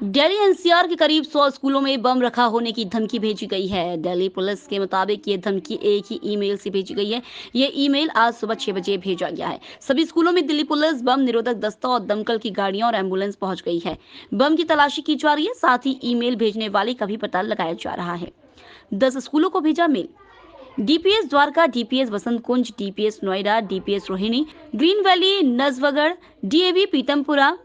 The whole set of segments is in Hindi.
दिल्ली एनसीआर के करीब 100 स्कूलों में बम रखा होने की धमकी भेजी गई है। दिल्ली पुलिस के मुताबिक ये धमकी एक ही ईमेल से भेजी गई है। ये ईमेल आज सुबह 6 बजे भेजा गया है। सभी स्कूलों में दिल्ली पुलिस बम निरोधक दस्ता और दमकल की गाड़ियां और एम्बुलेंस पहुंच गई है। बम की तलाशी की जा रही है, साथ ही ईमेल भेजने वाले का भी पता लगाया जा रहा है। 10 स्कूलों को भेजा mail. DPS Dwarka, DPS Vasant Kunj, DPS Noida, DPS Rohini, Green Valley, Najafgarh, DAV Pitampura,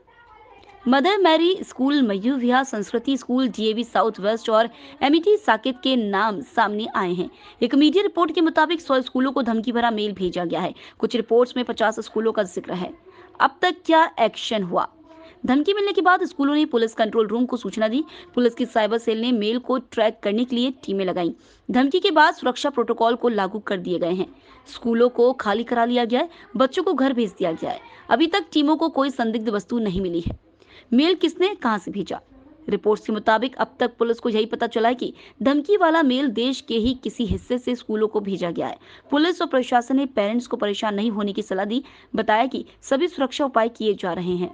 Mother Mary School, Mayur Vihar Sanskriti School, DAV South West और एमईटी साकेत के नाम सामने आए हैं। एक मीडिया रिपोर्ट के मुताबिक 100 स्कूलों को धमकी भरा मेल भेजा गया है। कुछ रिपोर्ट्स में 50 स्कूलों का जिक्र है। अब तक क्या एक्शन हुआ? धमकी मिलने के बाद स्कूलों ने पुलिस कंट्रोल रूम को सूचना दी। पुलिस की साइबर सेल ने मेल को ट्रैक करने के लिए टीमें लगाईं। धमकी के बाद सुरक्षा प्रोटोकॉल को लागू कर दिए गए हैं। स्कूलों को खाली करा लिया गया है। बच्चों को घर भेज दिया गया है। अभी तक टीमों को कोई संदिग्ध वस्तु नहीं मिली है। मेल किसने कहां से भेजा? रिपोर्ट्स के मुताबिक अब तक पुलिस को यही पता चला है कि धमकी वाला मेल देश के ही किसी हिस्से से स्कूलों को भेजा गया है। पुलिस और प्रशासन ने पेरेंट्स को परेशान नहीं होने की सलाह दी। बताया कि सभी सुरक्षा उपाय किए जा रहे हैं।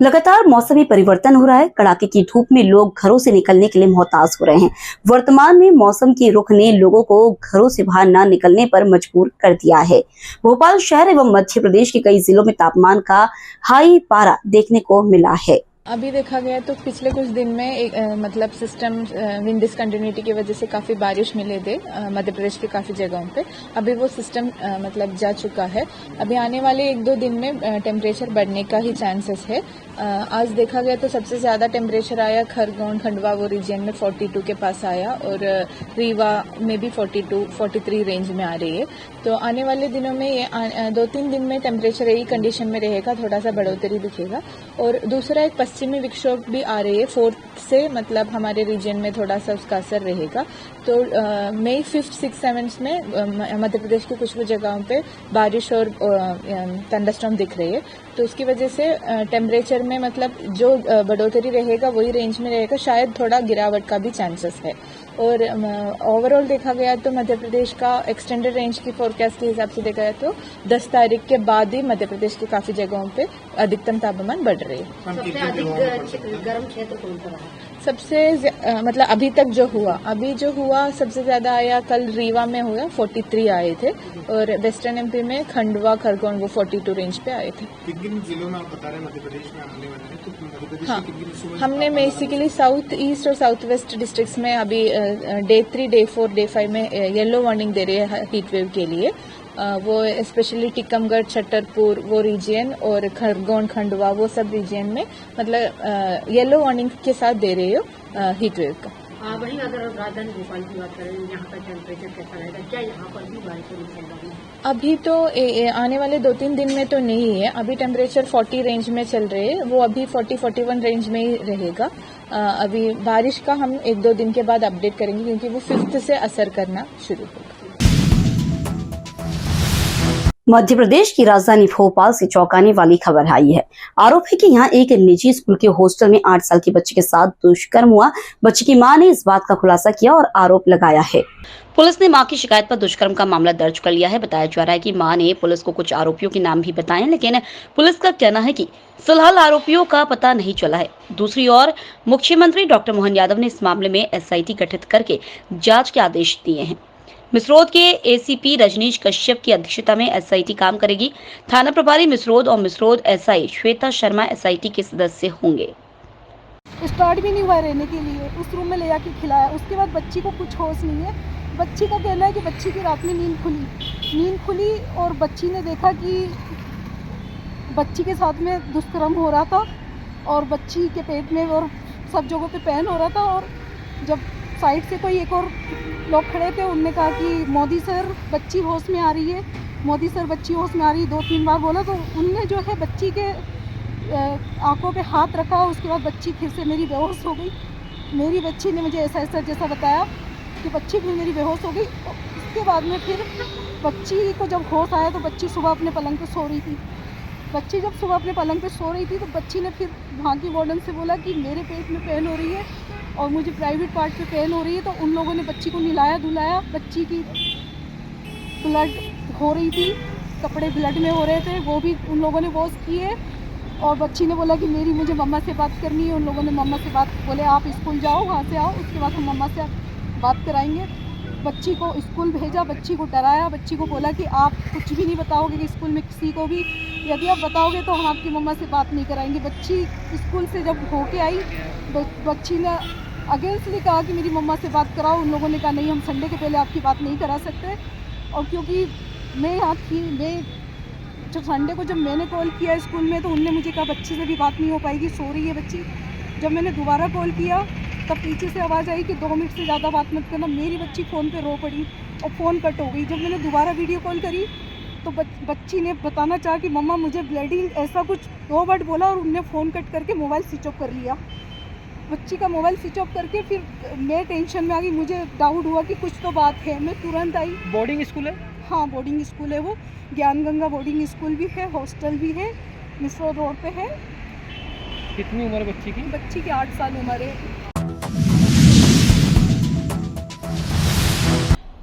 लगातार मौसमी परिवर्तन हो रहा है। कड़ाके की धूप में लोग घरों से निकलने के लिए मोहताज हो रहे हैं। वर्तमान में मौसम के रुख ने लोगों को घरों से बाहर न निकलने पर मजबूर कर दिया है। भोपाल शहर एवं मध्य प्रदेश के कई जिलों में तापमान का हाई पारा देखने को मिला है। अभी देखा गया तो पिछले कुछ दिन में मतलब सिस्टम विंड डिसकंटिन्यूटी की वजह से काफ़ी बारिश मिले थे मध्य प्रदेश के काफ़ी जगहों पे। अभी वो सिस्टम मतलब जा चुका है। अभी आने वाले 1-2 दिन में टेम्परेचर बढ़ने का ही चांसेस है। आज देखा गया तो सबसे ज़्यादा टेम्परेचर आया खरगोन खंडवा वो रीजन में 42 के पास आया और रीवा में भी 42-43 रेंज में आ रही है। तो आने वाले दिनों में ये 2-3 दिन में टेम्परेचर यही कंडीशन में रहेगा, थोड़ा सा बढ़ोतरी दिखेगा। और दूसरा एक पश्चिमी विक्षोभ भी आ रही है 4th से, मतलब हमारे रीजन में थोड़ा सा उसका असर रहेगा। तो मई 5, 6, 7 में मध्य प्रदेश की कुछ जगहों पे बारिश और थंडरस्टॉर्म दिख रही है। तो उसकी वजह से टेम्परेचर में मतलब जो बढ़ोतरी रहेगा वही रेंज में रहेगा, शायद थोड़ा गिरावट का भी चांसेस है। और ओवरऑल देखा गया तो मध्य प्रदेश का एक्सटेंडेड रेंज की फोरकास्ट के हिसाब से देखा जाए तो 10 तारीख के बाद ही मध्य प्रदेश के काफ़ी जगहों पे अधिकतम तापमान बढ़ रही है। सबसे अधिक गर्म क्षेत्र कौन सा रहा? सबसे मतलब अभी जो हुआ सबसे ज़्यादा आया कल रीवा में हुआ, 43 आए थे। और वेस्टर्न एमपी में खंडवा खरगोन वो 42 रेंज पे आए थे। किन जिलों में आप बता रहे हैं मध्य प्रदेश में आने वाले हैं? तो मध्य प्रदेश हाँ, के हमने बेसिकली साउथ ईस्ट और साउथ वेस्ट डिस्ट्रिक्ट्स में अभी डे 3, डे 4, डे 5 में येलो वार्निंग दे रही है हीट वेव के लिए। वो स्पेशली टीकमगढ़, छतरपुर वो रीजन और खरगोन खंडवा वो सब रीजन में मतलब येलो वार्निंग के साथ दे रही हो हीट वेव का। वहीं अगर राजधानी भोपाल की बात करें, यहाँ का टेम्परेचर कैसा रहेगा? क्या यहाँ पर भी बारिश होने चल रही है? अभी तो आने वाले 2-3 दिन में तो नहीं है। अभी टेम्परेचर 40 रेंज में चल रहे हैं, वो अभी 40-41 रेंज में ही रहेगा। अभी बारिश का हम 1-2 दिन के बाद अपडेट करेंगे क्योंकि वो 5th से असर करना शुरू होगा। मध्य प्रदेश की राजधानी भोपाल से चौंकाने वाली खबर आई है। आरोप है कि यहाँ एक निजी स्कूल के हॉस्टल में 8 साल की बच्ची के साथ दुष्कर्म हुआ। बच्ची की मां ने इस बात का खुलासा किया और आरोप लगाया है। पुलिस ने मां की शिकायत पर दुष्कर्म का मामला दर्ज कर लिया है। बताया जा रहा है कि मां ने पुलिस को कुछ आरोपियों के नाम भी बताए, लेकिन पुलिस का कहना है कि फिलहाल आरोपियों का पता नहीं चला है। दूसरी ओर मुख्यमंत्री डॉक्टर मोहन यादव ने इस मामले में एसआईटी गठित करके जाँच के आदेश दिए हैं। मिसरोद के एसीपी रजनीश कश्यप की अध्यक्षता में एसआईटी काम करेगी। थाना प्रभारी मिसरोद और मिसरोद एसआई श्वेता शर्मा एसआईटी के सदस्य होंगे। स्टार्ट भी नहीं हुआ रहने के लिए, उस रूम में ले जाके खिलाया। उसके बाद बच्ची को कुछ होश नहीं है। बच्ची का कहना है कि बच्ची की रात में नींद खुली और बच्ची ने देखा कि बच्ची के साथ में दुष्कर्म हो रहा था और बच्ची के पेट में और सब जगहों पे पेन हो रहा था। और जब साइड से कोई एक और लोग खड़े थे, उनने कहा कि मोदी सर बच्ची होश में आ रही है, मोदी सर बच्ची होश में आ रही है, 2-3 बार बोला। तो उनने जो है बच्ची के आंखों पे हाथ रखा। उसके बाद बच्ची फिर से मेरी बेहोश हो गई। मेरी बच्ची ने मुझे ऐसा जैसा बताया कि बच्ची फिर मेरी बेहोश हो गई। उसके बाद में फिर बच्ची को जब होश आया तो बच्ची सुबह अपने पलंग पे सो रही थी। बच्ची जब सुबह अपने पलंग पे सो रही थी तो बच्ची ने फिर वहाँ की वार्डन से बोला कि मेरे पेट में पेन हो रही है और मुझे प्राइवेट पार्ट पे पेन हो रही है। तो उन लोगों ने बच्ची को नहलाया धुलाया। बच्ची की ब्लड हो रही थी कपड़े ब्लड में हो रहे थे, वो भी उन लोगों ने वॉश किए। और बच्ची ने बोला कि मुझे मम्मा से बात करनी है। उन लोगों ने मम्मा से बात बोले आप स्कूल जाओ, वहाँ से आओ, उसके बाद हम मम्मा से बात कराएंगे। बच्ची को स्कूल भेजा, बच्ची को डराया, बच्ची को बोला कि आप कुछ भी नहीं बताओगे कि स्कूल में किसी को भी, यदि आप बताओगे तो हम आपकी मम्मा से बात नहीं कराएंगे। बच्ची स्कूल से जब होके आई, बच्ची ने अगेंस्टली कहा कि मेरी मम्मा से बात कराओ। उन लोगों ने कहा नहीं, हम संडे के पहले आपकी बात नहीं करा सकते। और क्योंकि मैं यहाँ थी, जब संडे को जब मैंने कॉल किया स्कूल में, तो उनने मुझे कहा बच्ची से भी बात नहीं हो पाएगी, सो रही है बच्ची। जब मैंने दोबारा कॉल किया तब पीछे से आवाज़ आई कि 2 मिनट से ज़्यादा बात मत करना। मेरी बच्ची फ़ोन पे रो पड़ी और फ़ोन कट हो गई। जब मैंने दोबारा वीडियो कॉल करी तो बच्ची ने बताना चाहा कि मम्मा मुझे ब्लीडिंग, ऐसा कुछ 2 वर्ड बोला और उनने फ़ोन कट करके मोबाइल स्विच ऑफ कर लिया। बच्ची का मोबाइल स्विच ऑफ करके फिर मैं टेंशन में आ गई, मुझे डाउट हुआ कि कुछ तो बात है। मैं तुरंत आई। बोर्डिंग स्कूल है? हाँ, बोर्डिंग स्कूल है वो। ज्ञान गंगा बोर्डिंग स्कूल भी है, हॉस्टल भी है, मिसरो रोड पे है। कितनी उम्र है बच्ची की? बच्ची की 8 साल उम्र है।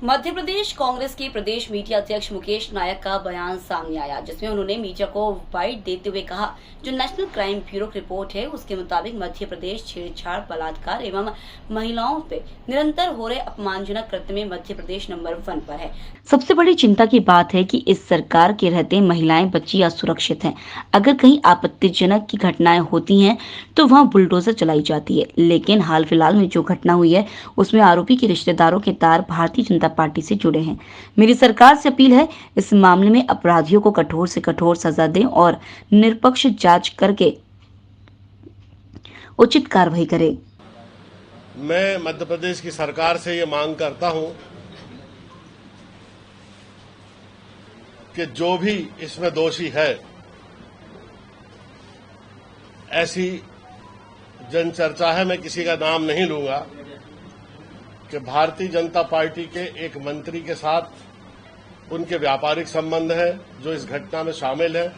मध्य प्रदेश कांग्रेस के प्रदेश मीडिया अध्यक्ष मुकेश नायक का बयान सामने आया, जिसमें उन्होंने मीडिया को बाइट देते हुए कहा, जो नेशनल क्राइम ब्यूरो की रिपोर्ट है उसके मुताबिक मध्य प्रदेश छेड़छाड़, बलात्कार एवं महिलाओं पे निरंतर हो रहे अपमानजनक कृत्य में मध्य प्रदेश नंबर 1 पर है। सबसे बड़ी चिंता की बात है कि इस सरकार के रहते महिलाएं, बच्ची असुरक्षित हैं। अगर कहीं आपत्तिजनक की घटनाएं होती हैं तो वहां बुलडोजर चलाई जाती है। लेकिन हाल फिलहाल में जो घटना हुई है उसमें आरोपी के रिश्तेदारों के तार भारतीय जनता पार्टी से जुड़े हैं। मेरी सरकार से अपील है, इस मामले में अपराधियों को कठोर से कठोर सजा दें और निष्पक्ष जांच करके उचित कार्रवाई करें। मैं मध्य प्रदेश की सरकार से ये मांग करता हूं कि जो भी इसमें दोषी है, ऐसी जनचर्चा है, मैं किसी का नाम नहीं लूंगा, कि भारतीय जनता पार्टी के एक मंत्री के साथ उनके व्यापारिक संबंध है जो इस घटना में शामिल है।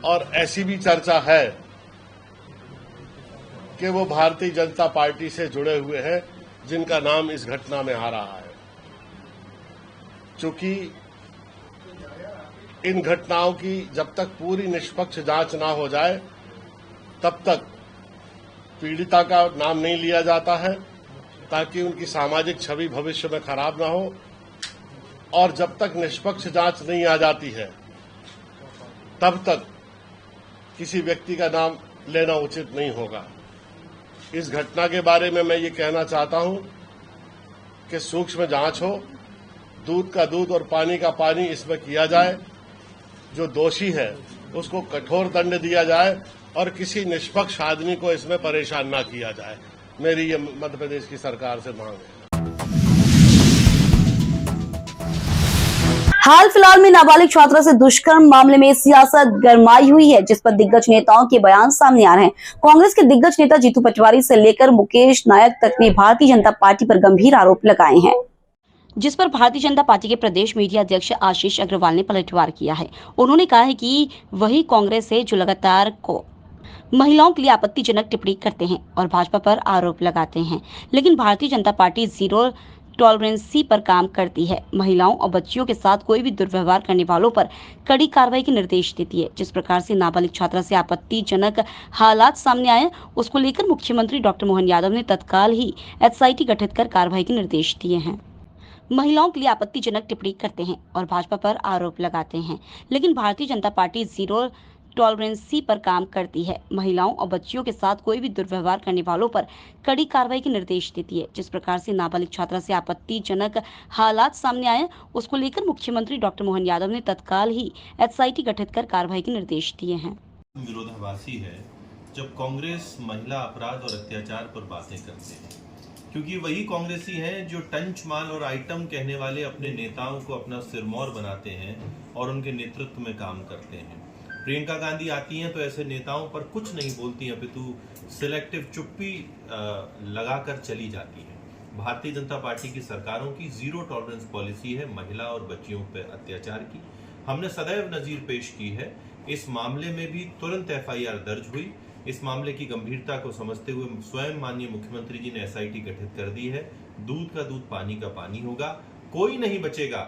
और ऐसी भी चर्चा है कि वो भारतीय जनता पार्टी से जुड़े हुए हैं जिनका नाम इस घटना में आ रहा है। चूंकि इन घटनाओं की जब तक पूरी निष्पक्ष जांच ना हो जाए तब तक पीड़िता का नाम नहीं लिया जाता है, ताकि उनकी सामाजिक छवि भविष्य में खराब ना हो। और जब तक निष्पक्ष जांच नहीं आ जाती है तब तक किसी व्यक्ति का नाम लेना उचित नहीं होगा। इस घटना के बारे में मैं ये कहना चाहता हूं कि सूक्ष्म जांच हो, दूध का दूध और पानी का पानी इसमें किया जाए। जो दोषी है उसको कठोर दंड दिया जाए और किसी निष्पक्ष आदमी को इसमें परेशान ना किया जाए। मेरी ये मध्य प्रदेश की सरकार से मांग है। हाल फिलहाल में नाबालिग छात्रा से दुष्कर्म मामले में सियासत गरमाई हुई है, जिस पर दिग्गज नेताओं के बयान सामने आ रहे हैं। कांग्रेस के दिग्गज नेता जीतू पटवारी से लेकर मुकेश नायक तक ने भारतीय जनता पार्टी पर गंभीर आरोप लगाए हैं, जिस पर भारतीय जनता पार्टी के प्रदेश मीडिया अध्यक्ष आशीष अग्रवाल ने पलटवार किया है। उन्होंने कहा है कि वही कांग्रेस है जो लगातार महिलाओं के लिए आपत्तिजनक टिप्पणी करते हैं और भाजपा पर आरोप लगाते हैं, लेकिन भारतीय जनता पार्टी जीरो टॉलरेंसी पर काम करती है। महिलाओं और बच्चियों के साथ कोई भी दुर्व्यवहार करने वालों पर कड़ी कार्रवाई के निर्देश देती है। जिस प्रकार से नाबालिग छात्रा से आपत्तिजनक हालात सामने आए, उसको लेकर मुख्यमंत्री डॉक्टर मोहन यादव ने तत्काल ही एसआईटी गठित कर कार्रवाई के निर्देश दिए हैं। महिलाओं के लिए आपत्तिजनक टिप्पणी करते हैं और भाजपा पर आरोप लगाते हैं, लेकिन भारतीय जनता पार्टी जीरो टॉलरेंसी पर काम करती है। महिलाओं और बच्चियों के साथ कोई भी दुर्व्यवहार करने वालों पर कड़ी कार्रवाई के निर्देश देती है। जिस प्रकार से नाबालिग छात्रा से आपत्तिजनक हालात सामने आए, उसको लेकर मुख्यमंत्री डॉक्टर मोहन यादव ने तत्काल ही एसआईटी गठित कर कार्रवाई के निर्देश दिए हैं। विरोधाभासी है जब कांग्रेस महिला अपराध और अत्याचार पर बातें करते हैं, क्योंकि वही कांग्रेसी हैं जो टंच माल और आइटम कहने वाले अपने नेताओं को अपना सिरमौर बनाते हैं और उनके नेतृत्व में काम करते हैं। प्रियंका गांधी आती हैं तो ऐसे नेताओं पर कुछ नहीं बोलती, अपितु सिलेक्टिव चुप्पी लगाकर चली जाती हैं। भारतीय जनता पार्टी की सरकारों की जीरो टॉलरेंस पॉलिसी है महिला और बच्चियों पर अत्याचार की। हमने सदैव नजीर पेश की है। इस मामले में भी तुरंत एफआईआर दर्ज हुई। इस मामले की गंभीरता को समझते हुए स्वयं माननीय मुख्यमंत्री जी ने एसआईटी गठित कर दी है। दूध का दूध, पानी का पानी होगा। कोई नहीं बचेगा,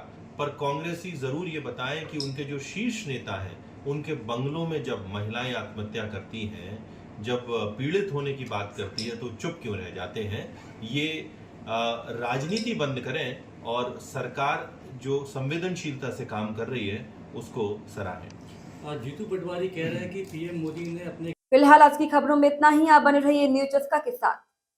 पर कांग्रेसी जरूर ये बताएं कि उनके जो शीर्ष नेता हैं उनके बंगलों में जब महिलाएं आत्महत्या करती हैं, जब पीड़ित होने की बात करती है तो चुप क्यों रह जाते हैं। ये राजनीति बंद करें और सरकार जो संवेदनशीलता से काम कर रही है उसको सराहें। जीतू पटवारी कह रहे हैं कि पीएम मोदी ने अपने फिलहाल आज की खबरों में इतना ही। आप बने रहिए न्यूज़ चस्का के साथ।